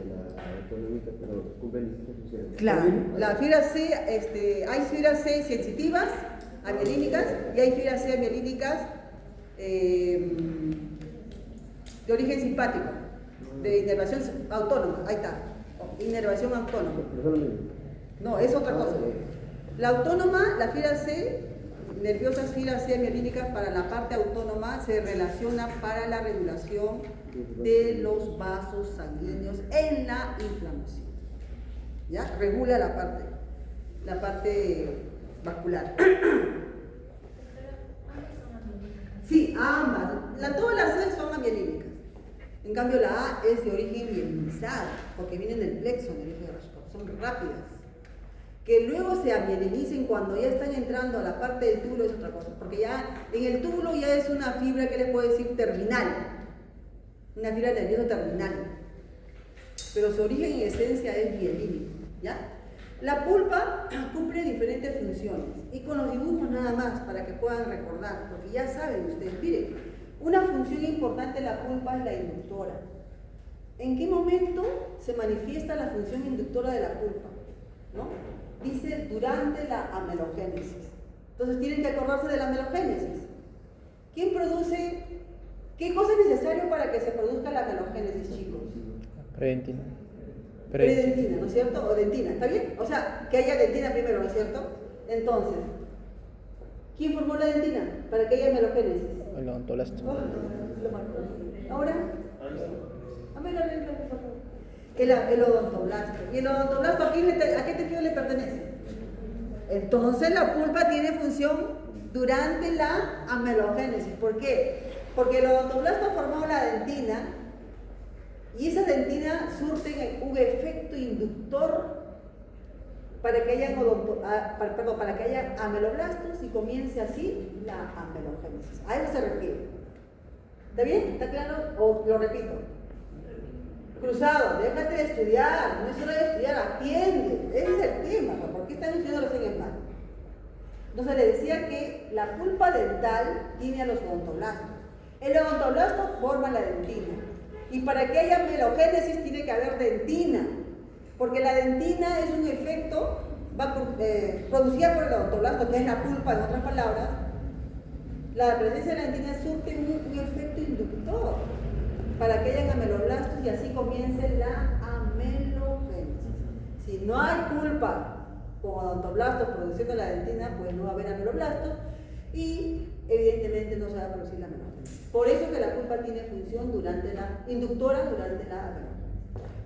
autonómica, pero cumplen distintas funciones. Claro, la fibra C, hay fibras C sensitivas, amielínicas, y hay fibras C amielínicas de origen simpático, de inervación autónoma. Ahí está, inervación autónoma. No, es otra cosa. La autónoma, la fibra C, nerviosas fibras C amielínicas para la parte autónoma se relaciona para la regulación de los vasos sanguíneos en la inflamación. ¿Ya? Regula la parte vascular. Sí, ambas. Todas las C son amielínicas. En cambio la A es de origen mielinizado, porque vienen del plexo nervioso de Rashkov, son rápidas. Que luego se amielicen cuando ya están entrando a la parte del túbulo es otra cosa, porque ya en el túbulo ya es una fibra que les puedo decir terminal, una fibra nerviosa terminal, pero su origen en esencia es mielínico, ¿ya? La pulpa cumple diferentes funciones y con los dibujos nada más para que puedan recordar, porque ya saben ustedes, miren, una función importante de la pulpa es la inductora. ¿En qué momento se manifiesta la función inductora de la pulpa? ¿No? Dice durante la amelogénesis. Entonces tienen que acordarse de la amelogénesis. ¿Quién produce? ¿Qué cosa es necesario para que se produzca la amelogénesis, chicos? Predentina. Predentina, ¿no es cierto? O dentina, ¿está bien? O sea, que haya dentina primero, ¿no es cierto? Entonces, ¿quién formó la dentina para que haya amelogénesis? El odontoblasto. Ahora, a ver, por favor. El odontoblasto. ¿Y el odontoblasto a qué tejido le pertenece? Entonces la pulpa tiene función durante la amelogénesis. ¿Por qué? Porque el odontoblasto ha formado la dentina y esa dentina surte un efecto inductor para que haya ameloblastos y comience así la amelogénesis. A eso se refiere. ¿Está bien? ¿Está claro? O lo repito. Cruzado, déjate de estudiar, no es hora de estudiar, atiende. Ese es el tema, ¿por qué están estudiando recién en mano? Entonces le decía que la pulpa dental tiene a los odontoblastos. El odontoblasto forma la dentina. Y para que haya amelogénesis tiene que haber dentina. Porque la dentina es un efecto producida por el odontoblasto, que es la pulpa, en otras palabras. La presencia de la dentina surte un efecto inductor para que hayan ameloblastos y así comience la amelogénesis. Si no hay pulpa con odontoblastos produciendo la dentina, pues no va a haber ameloblastos y evidentemente no se va a producir la amelogénesis. Por eso que la pulpa tiene función inductora durante la amelogénesis.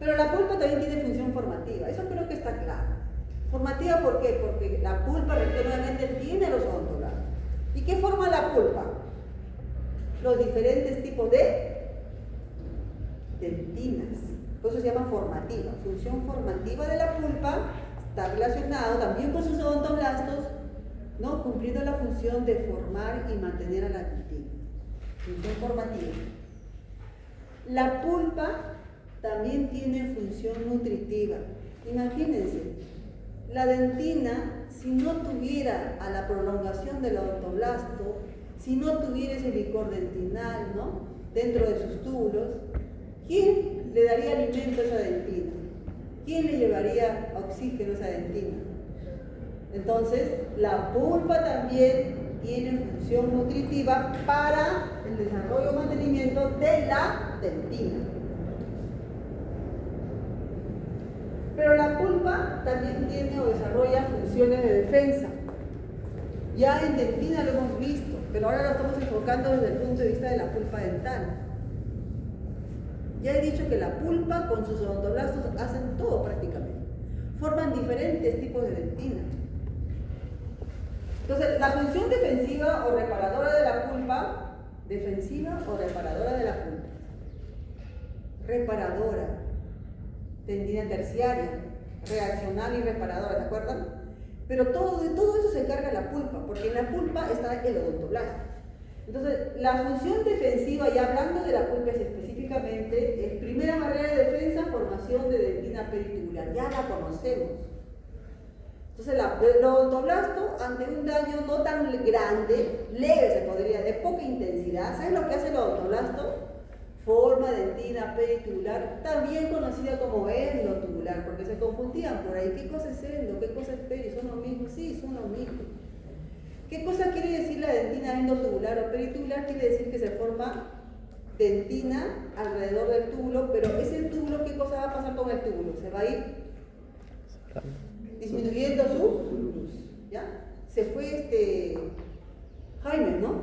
Pero la pulpa también tiene función formativa, eso creo que está claro. Formativa, ¿por qué? Porque la pulpa nuevamente tiene los odontoblastos. ¿Y qué forma la pulpa? Los diferentes tipos de dentinas. Por eso se llama formativa. Función formativa de la pulpa está relacionado también con sus odontoblastos, ¿no? Cumpliendo la función de formar y mantener a la dentina. Función formativa. La pulpa también tiene función nutritiva. Imagínense, la dentina, si no tuviera a la prolongación del odontoblasto, si no tuviera ese licor dentinal, ¿no? Dentro de sus túbulos, ¿quién le daría alimento a esa dentina? ¿Quién le llevaría oxígeno a esa dentina? Entonces, la pulpa también tiene función nutritiva para el desarrollo y mantenimiento de la dentina. Pero la pulpa también tiene o desarrolla funciones de defensa. Ya en dentina lo hemos visto, pero ahora lo estamos enfocando desde el punto de vista de la pulpa dental. Ya he dicho que la pulpa con sus odontoblastos hacen todo prácticamente. Forman diferentes tipos de dentina. Entonces, la función defensiva o reparadora de la pulpa, defensiva o reparadora de la pulpa, reparadora, tendina terciaria, reaccional y reparadora, ¿se acuerdan? Pero de todo eso se encarga la pulpa, porque en la pulpa está el odontoblasto. Entonces, la función defensiva, y hablando de la pulpa específicamente, es primera barrera de defensa, formación de dentina peritubular, ya la conocemos. Entonces, el odontoblasto, ante un daño no tan grande, leve se podría, de poca intensidad, ¿sabes lo que hace el odontoblasto? Forma dentina peritubular, también conocida como endotubular, porque se confundían por ahí. ¿Qué cosa es endo? ¿Qué cosa es peri? ¿Son lo mismo? Sí, son lo mismo. ¿Qué cosa quiere decir la dentina endotubular o peritubular? Quiere decir que se forma dentina alrededor del túbulo, pero ese túbulo, ¿qué cosa va a pasar con el túbulo? Se va a ir disminuyendo su luz, ¿ya? Se fue Jaime, ¿no?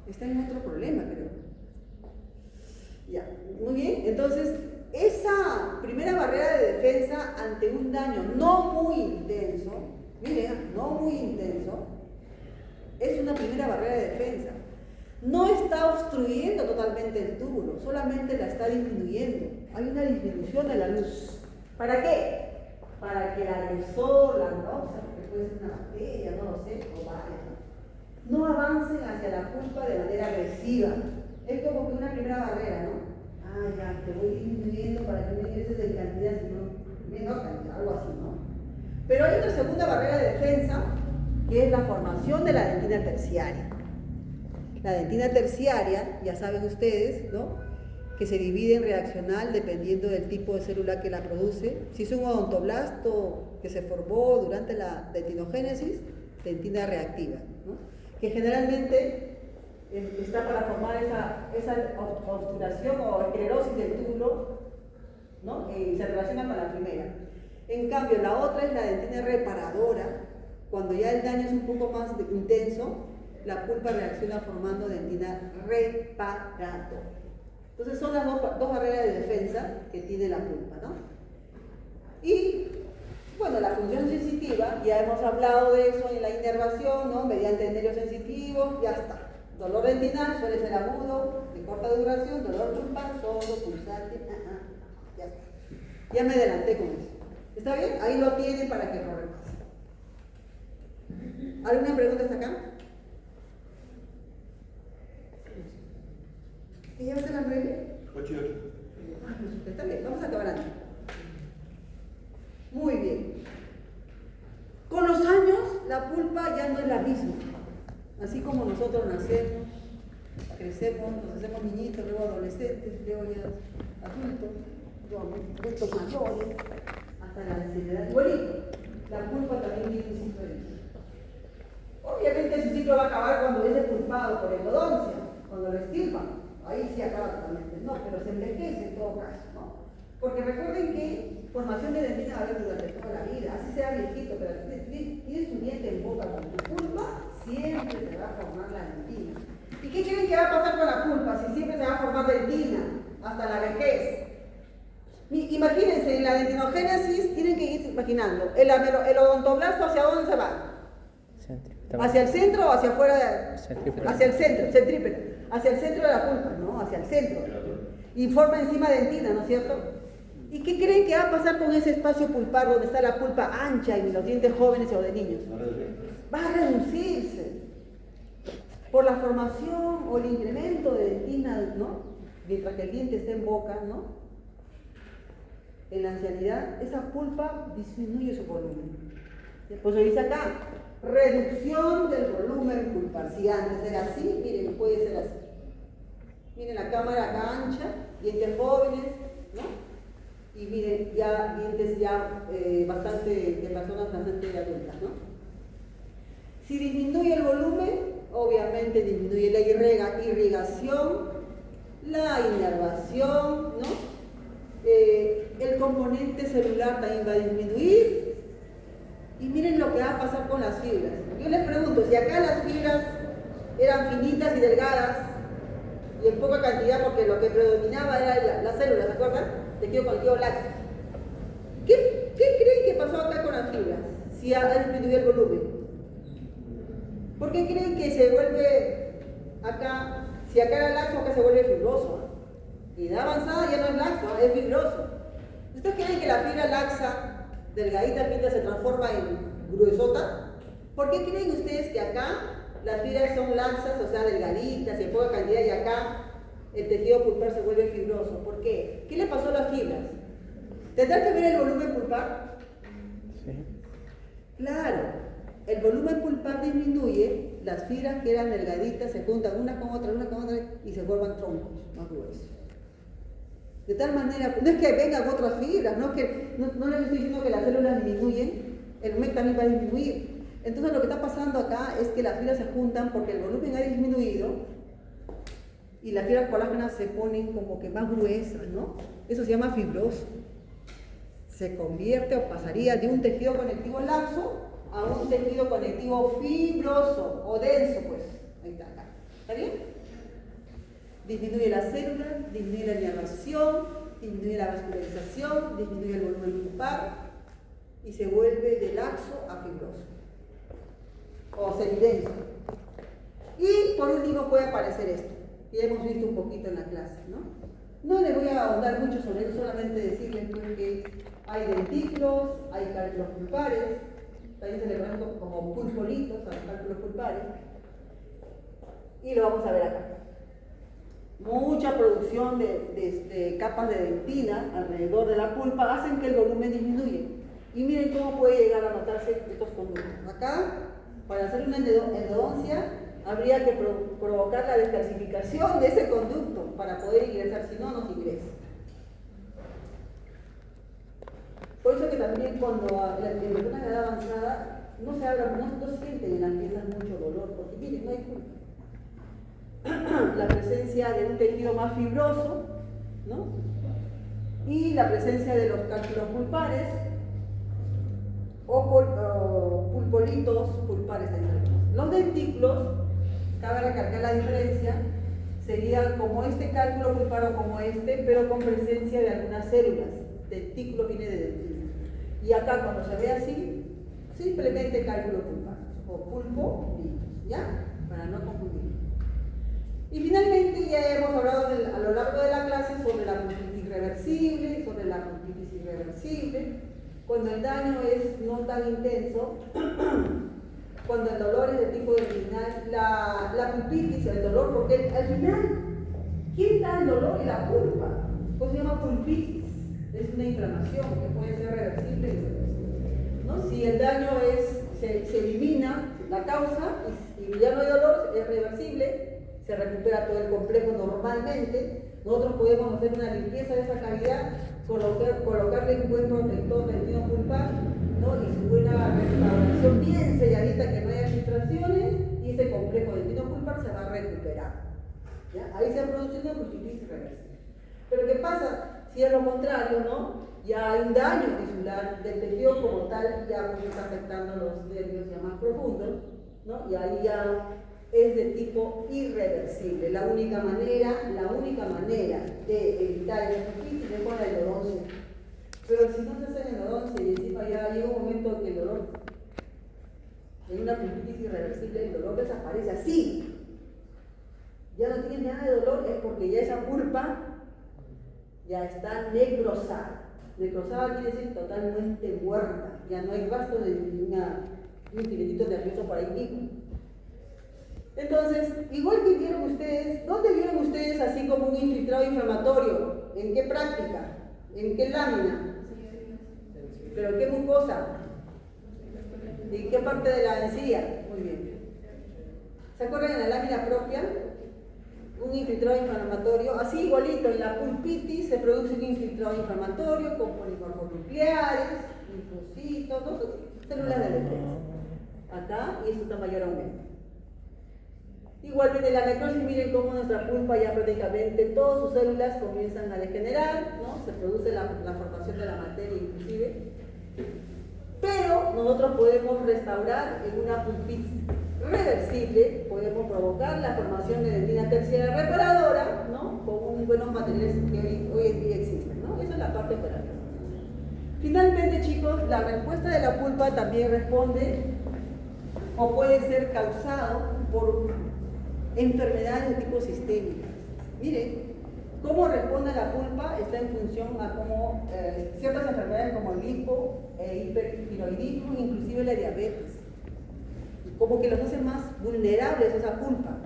Está en otro problema, creo. Ya, muy bien. Entonces, esa primera barrera de defensa ante un daño no muy intenso, miren, no muy intenso, es una primera barrera de defensa. No está obstruyendo totalmente el túbulo, solamente la está disminuyendo. Hay una disminución de la luz. ¿Para qué? Para que el aerosol, la noxa, que puede ser una bacteria, no lo sé, o varias, no avancen hacia la pulpa de manera agresiva. Es como que una primera barrera, ¿no? Ah, ya, te voy disminuyendo para que no ingreses en cantidad, sino menos cantidad, algo así, ¿no? Pero hay otra segunda barrera de defensa, que es la formación de la dentina terciaria. La dentina terciaria, ya saben ustedes, ¿no?, que se divide en reaccional dependiendo del tipo de célula que la produce. Si es un odontoblasto que se formó durante la dentinogénesis, dentina reactiva, ¿no?, que generalmente está para formar esa obturación o esclerosis del túbulo, ¿no?, y se relaciona con la primera. En cambio, la otra es la dentina reparadora. Cuando ya el daño es un poco más intenso, la pulpa reacciona formando dentina reparadora. Entonces son las dos barreras de defensa que tiene la pulpa, ¿no? Y, bueno, la función sensitiva, ya hemos hablado de eso en la inervación, ¿no?, mediante nervios sensitivos, ya está. Dolor dentinal suele ser agudo, de corta duración, dolor pulpar, sordo, pulsante, ya está. Ya me adelanté con eso. ¿Está bien? Ahí lo tienen para que lo repasen. ¿Alguna pregunta hasta acá? ¿Y ya va a ser las 9? 8 y 8. Ah, pues está bien, vamos a acabar antes. Muy bien. Con los años, la pulpa ya no es la misma. Así como nosotros nacemos, crecemos, nos hacemos niñitos, luego adolescentes, luego ya adultos, luego adultos mayores, hasta la ancianidad. Igualito, la pulpa también tiene un ciclo de vida. Obviamente su ciclo va a acabar cuando es expulpado por endodoncia, cuando lo extirpan. Ahí sí acaba totalmente, no, pero se envejece en todo caso, ¿no? Porque recuerden que formación de dentina va a haber durante toda la vida, así sea viejito, pero tienes tu diente en boca con tu pulpa, siempre se va a formar la dentina. ¿Y qué creen que va a pasar con la pulpa si siempre se va a formar dentina hasta la vejez? Imagínense, en la dentinogénesis tienen que ir imaginando, el odontoblasto, ¿hacia dónde se va? ¿Hacia el centro o hacia afuera? Hacia el centro, centrípeta. Hacia el centro de la pulpa, ¿no? Hacia el centro. Y forma encima dentina, ¿no es cierto? ¿Y qué creen que va a pasar con ese espacio pulpar donde está la pulpa ancha y los dientes jóvenes o de niños? Va a reducirse por la formación o el incremento de dentina, ¿no? Mientras que el diente esté en boca, ¿no? En la ancianidad, esa pulpa disminuye su volumen. Pues lo dice acá, reducción del volumen pulpar. Si antes era así, miren, puede ser así. Miren la cámara acá ancha, dientes jóvenes, ¿no? Y miren, ya dientes ya bastante, de personas bastante adultas, ¿no? Si disminuye el volumen, obviamente disminuye la irrigación, la inervación, ¿no? El componente celular también va a disminuir. Y miren lo que va a pasar con las fibras. Yo les pregunto, si acá las fibras eran finitas y delgadas, y en poca cantidad, porque lo que predominaba era la célula, ¿se acuerdan? Tejido conectivo lácteo. ¿Qué creen que pasó acá con las fibras? Si ha disminuido el volumen. ¿Por qué creen que se vuelve acá, si acá era laxo, acá se vuelve fibroso? Y de avanzada ya no es laxo, es fibroso. ¿Ustedes creen que la fibra laxa, delgadita, fina, se transforma en gruesota? ¿Por qué creen ustedes que acá las fibras son laxas, o sea, delgaditas, y en poca cantidad, y acá el tejido pulpar se vuelve fibroso? ¿Por qué? ¿Qué le pasó a las fibras? ¿Tendrá que ver el volumen pulpar? Sí. Claro, el volumen pulpar disminuye, las fibras que eran delgaditas se juntan una con otra y se forman troncos más gruesos. De tal manera, no es que vengan otras fibras, no les estoy diciendo que las células disminuyen, el volumen también va a disminuir. Entonces lo que está pasando acá es que las fibras se juntan porque el volumen ha disminuido y las fibras colágenas se ponen como que más gruesas, ¿no? Eso se llama fibroso. Se convierte o pasaría de un tejido conectivo laxo a un tejido conectivo fibroso o denso, pues. Ahí está, acá. ¿Está bien? Disminuye la célula, disminuye la inervación, disminuye la vascularización, disminuye el volumen pulpar y se vuelve de laxo a fibroso o semidenso. Y por último puede aparecer esto, que ya hemos visto un poquito en la clase, ¿no? No les voy a ahondar mucho sobre eso, solamente decirles que hay dentículos, hay cálculos pulpares, también se le conoce como pulpolitos a los cálculos pulpares, y lo vamos a ver acá. Mucha producción de capas de dentina alrededor de la pulpa hacen que el volumen disminuya. Y miren cómo puede llegar a notarse estos conductos. Acá, para hacer una endodoncia, habría que provocar la descalcificación de ese conducto para poder ingresar, si no, no se ingresa. Por eso que también cuando la persona de edad avanzada no se habla, no sienten en las piernas mucho dolor, porque miren, no hay pulpa. La presencia de un tejido más fibroso, ¿no? Y la presencia de los cálculos pulpares o pulpolitos pulpares. Los dentículos, cabe recalcar la diferencia, sería como este cálculo pulpar o como este, pero con presencia de algunas células. Dentículo viene de dentina. Y acá cuando se ve así, simplemente cálculo pulpar o pulpo, ¿ya? Para no confundir. Y finalmente ya hemos hablado a lo largo de la clase sobre la pulpitis reversible, sobre la pulpitis irreversible, cuando el daño es no tan intenso, cuando el dolor es de tipo terminal, la pulpitis, el dolor, porque al final, ¿quién da el dolor? Y la pulpa, pues se llama pulpitis, es una inflamación que puede ser reversible, ¿no? Si el daño se elimina la causa y ya no hay dolor, es reversible, se recupera todo el complejo normalmente. Nosotros podemos hacer una limpieza de esa cavidad, colocarle un buen protector dentino pulpar, ¿no? Y su buena restauración bien selladita, que no haya filtraciones, y ese complejo dentino pulpar se va a recuperar, ¿ya? Ahí se ha producido una pulpitis irreversible. Pero ¿qué pasa? Si es lo contrario, ¿no? Ya hay un daño tisular del tejido como tal, ya está afectando los nervios ya más profundos, ¿no? Y ahí ya es de tipo irreversible. La única manera de evitar el pulpitis es con la endodoncia. Pero si no se hace endodoncia y encima ya llega un momento que el dolor, en una pulpitis irreversible, el dolor desaparece así. Ya no tiene nada de dolor, es porque ya esa pulpa ya está necrosada. Necrosada quiere decir totalmente muerta. Ya no hay rastro de un filetito nervioso por ahí mismo. Entonces, igual que vieron ustedes, ¿dónde vieron ustedes así como un infiltrado inflamatorio? ¿En qué práctica? ¿En qué lámina? ¿Pero en qué mucosa? ¿En qué parte de la encía? Muy bien. ¿Se acuerdan de la lámina propia? Un infiltrado inflamatorio, así igualito, en la pulpitis se produce un infiltrado inflamatorio con polimorfos nucleares, linfocitos, ¿no? Células de defensa. Acá, y esto está mayor aumento. Igualmente la necrosis, miren cómo nuestra pulpa ya prácticamente todas sus células comienzan a degenerar, ¿no? Se produce la formación de la materia inclusive. Pero nosotros podemos restaurar en una pulpitis reversible, podemos provocar la formación de dentina terciaria reparadora, ¿no? Con buenos materiales que hoy en día existen, ¿no? Esa es la parte operativa. Finalmente, chicos, la respuesta de la pulpa también responde o puede ser causado por enfermedades de tipo sistémico. Miren, cómo responde la pulpa está en función a cómo ciertas enfermedades como el hipo, hipertiroidismo, inclusive la diabetes, como que los hace más vulnerables a esa pulpa.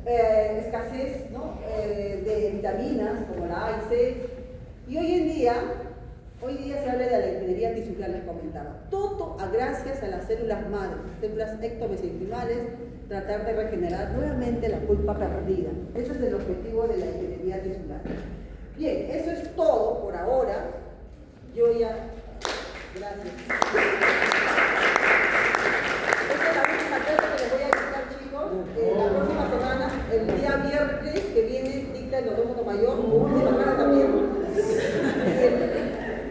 Escasez, ¿no? De vitaminas como la A y C, y hoy día se habla de la ingeniería tisular, les comentaba. Todo gracias a las células madres, células ectomesenquimales, tratar de regenerar nuevamente la pulpa perdida. Ese es el objetivo de la ingeniería tisular. Bien, eso es todo por ahora. Yo ya... Gracias. Esta es la última clase que les voy a dictar, chicos. La próxima semana, el día viernes que viene, dicta el doctor Sotomayor, última clase también.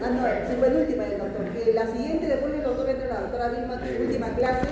No, sí, penúltima del doctor. La siguiente, después del doctor, entra la doctora Vilma, última clase.